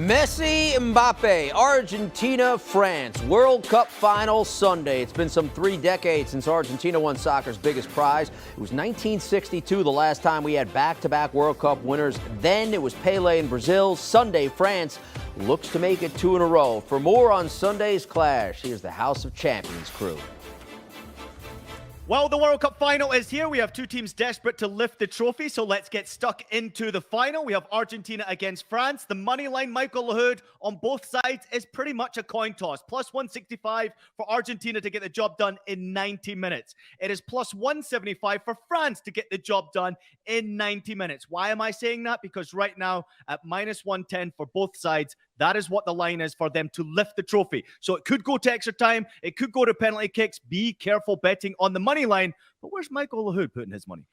Messi, Mbappe, Argentina, France, World Cup Final Sunday. It's been some 3 decades since Argentina won soccer's biggest prize. It was 1962, the last time we had back-to-back World Cup winners. Then it was Pele in Brazil. Sunday, France looks to make it 2 in a row. For more on Sunday's clash, here's the House of Champions crew. Well, the World Cup final is here. We have two teams desperate to lift the trophy, so let's get stuck into the final. We have Argentina against France. The money line, Michael Lahoud, on both sides is pretty much a coin toss. Plus 165 for Argentina to get the job done in 90 minutes. It is plus 175 for France to get the job done in 90 minutes. Why am I saying that? Because right now, at minus 110 for both sides, that is what the line is for them to lift the trophy. So it could go to extra time. It could go to penalty kicks. Be careful betting on the money line. But where's Michael Lahoud putting his money?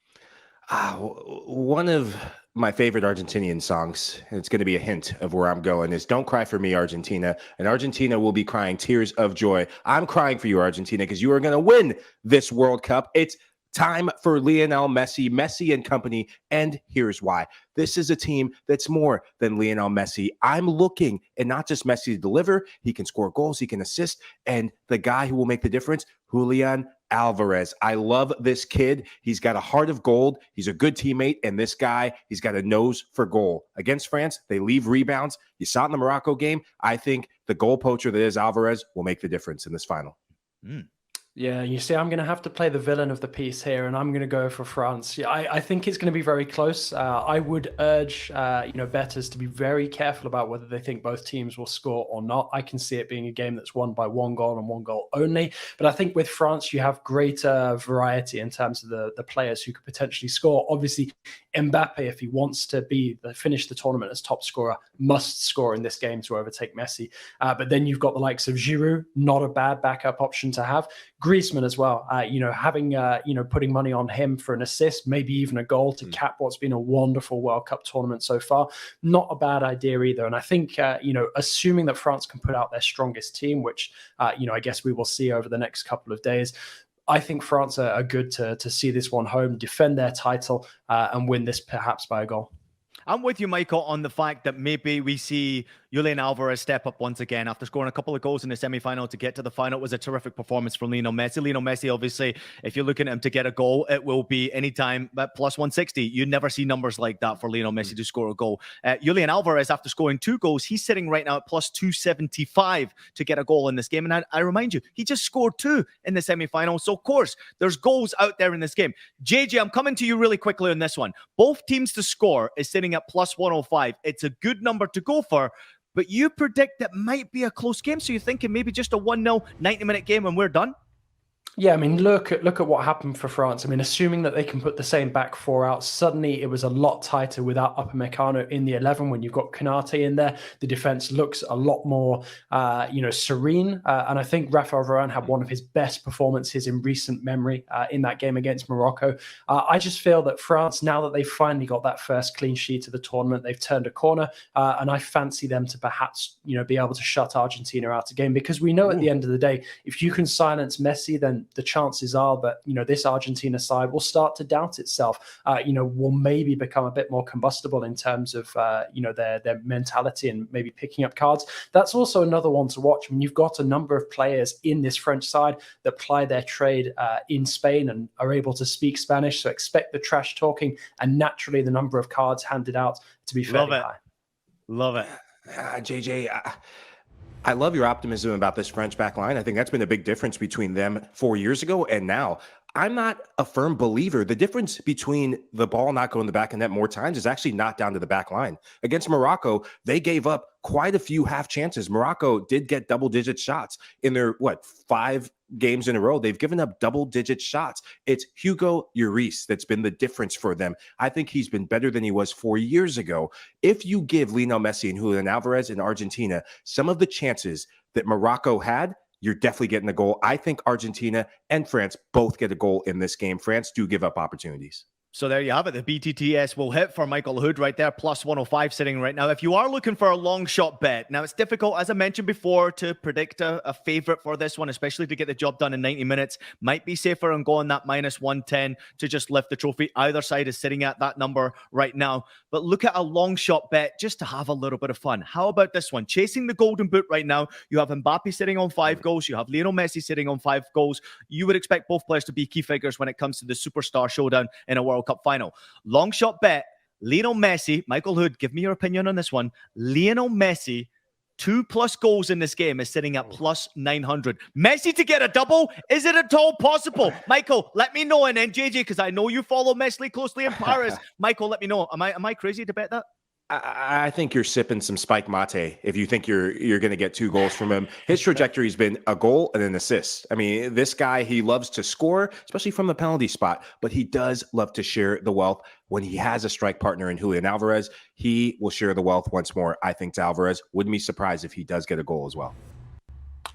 One of my favorite Argentinian songs, and it's going to be a hint of where I'm going, is Don't Cry for Me, Argentina. And Argentina will be crying tears of joy. I'm crying for you, Argentina, because you are going to win this World Cup. It's time for Lionel Messi, Messi and company, and here's why. This is a team that's more than Lionel Messi. I'm looking, and not just Messi to deliver. He can score goals, he can assist, and the guy who will make the difference, Julian Alvarez. I love this kid. He's got a heart of gold. He's a good teammate, and this guy, he's got a nose for goal. Against France, they leave rebounds. You saw it in the Morocco game. I think the goal poacher that is Alvarez will make the difference in this final. Yeah, you see, I'm going to have to play the villain of the piece here, and I'm going to go for France. Yeah, I think it's going to be very close. I would urge, bettors to be very careful about whether they think both teams will score or not. I can see it being a game that's won by 1 goal and 1 goal only. But I think with France, you have greater variety in terms of the players who could potentially score. Obviously, Mbappe, if he wants to finish the tournament as top scorer, must score in this game to overtake Messi. But then you've got the likes of Giroud, not a bad backup option to have. Griezmann as well, putting money on him for an assist, maybe even a goal to cap what's been a wonderful World Cup tournament so far. Not a bad idea either. And I think, assuming that France can put out their strongest team, which, I guess we will see over the next couple of days, I think France are good to see this one home, defend their title, and win this perhaps by a goal. I'm with you, Michael, on the fact that maybe we see Julian Alvarez step up once again after scoring a couple of goals in the semi-final to get to the final. It was a terrific performance from Lionel Messi. Lionel Messi, obviously, if you're looking at him to get a goal, it will be anytime at plus 160. You never see numbers like that for Lionel Messi to score a goal. Julian Alvarez, after scoring 2 goals, he's sitting right now at plus 275 to get a goal in this game. And I remind you, he just scored 2 in the semi-final. So, of course, there's goals out there in this game. JJ, I'm coming to you really quickly on this one. Both teams to score is sitting at plus 105. It's a good number to go for, but you predict that might be a close game. So you're thinking maybe just a 1-0 90-minute game and we're done? Yeah, I mean, look at what happened for France. I mean, assuming that they can put the same back 4 out, suddenly it was a lot tighter without Upamecano in the 11. When you've got Konate in there, the defense looks a lot more, serene. And I think Raphael Varane had one of his best performances in recent memory in that game against Morocco. I just feel that France, now that they've finally got that first clean sheet of the tournament, they've turned a corner, and I fancy them to perhaps, be able to shut Argentina out again, because we know at the end of the day, if you can silence Messi, then the chances are that, this Argentina side will start to doubt itself, will maybe become a bit more combustible in terms of, their mentality and maybe picking up cards. That's also another one to watch. I mean, you've got a number of players in this French side that ply their trade in Spain and are able to speak Spanish. So expect the trash talking and naturally the number of cards handed out to be fairly high. Love it. JJ, I love your optimism about this French back line. I think that's been a big difference between them 4 years ago and now. I'm not a firm believer. The difference between the ball not going the back of net more times is actually not down to the back line. Against Morocco, they gave up quite a few half chances. Morocco did get double-digit shots in their, 5 games in a row. They've given up double-digit shots. It's Hugo Lloris that's been the difference for them. I think he's been better than he was 4 years ago. If you give Lionel Messi and Julian Alvarez in Argentina some of the chances that Morocco had, you're definitely getting a goal. I think Argentina and France both get a goal in this game. France do give up opportunities. So there you have it. The BTTS will hit for Michael Hood right there, plus 105 sitting right now. If you are looking for a long shot bet, now it's difficult, as I mentioned before, to predict a favorite for this one, especially to get the job done in 90 minutes. Might be safer and going that minus 110 to just lift the trophy. Either side is sitting at that number right now. But look at a long shot bet just to have a little bit of fun. How about this one? Chasing the golden boot right now. You have Mbappe sitting on 5 goals. You have Lionel Messi sitting on 5 goals. You would expect both players to be key figures when it comes to the superstar showdown in a World Cup final. Long shot bet, Lionel Messi. Michael Hood, give me your opinion on this one. Lionel Messi, 2+ goals in this game, is sitting at plus 900. Messi to get a double, is it at all possible? Michael, let me know. And then JJ, because I know you follow Messi closely in Paris. Michael, let me know. Am I crazy to bet that? I think you're sipping some spike mate if you think you're going to get 2 goals from him. His trajectory has been a goal and an assist. I mean, this guy, he loves to score, especially from the penalty spot, but he does love to share the wealth. When he has a strike partner in Julian Alvarez, he will share the wealth once more, I think, to Alvarez. Wouldn't be surprised if he does get a goal as well.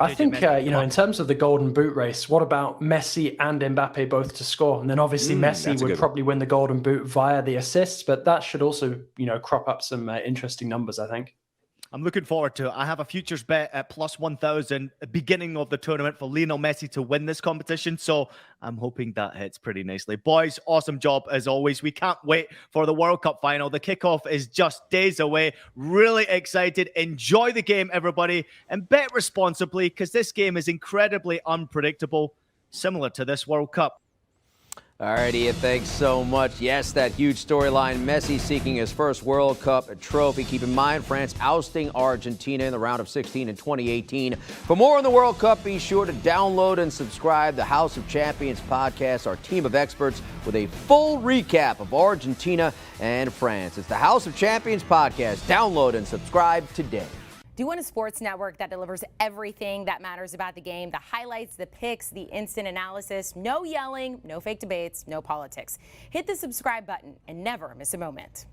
I think, in terms of the golden boot race, what about Messi and Mbappe both to score? And then obviously Messi would probably win the golden boot via the assists, but that should also, crop up some interesting numbers, I think. I'm looking forward to it. I have a futures bet at plus 1,000 beginning of the tournament for Lionel Messi to win this competition. So I'm hoping that hits pretty nicely. Boys, awesome job as always. We can't wait for the World Cup final. The kickoff is just days away. Really excited. Enjoy the game, everybody, and bet responsibly because this game is incredibly unpredictable, similar to this World Cup. All right, Ian, thanks so much. Yes, that huge storyline, Messi seeking his first World Cup trophy. Keep in mind, France ousting Argentina in the round of 16 in 2018. For more on the World Cup, be sure to download and subscribe the House of Champions podcast, our team of experts with a full recap of Argentina and France. It's the House of Champions podcast. Download and subscribe today. Do you want a sports network that delivers everything that matters about the game? The highlights, the picks, the instant analysis, no yelling, no fake debates, no politics. Hit the subscribe button and never miss a moment.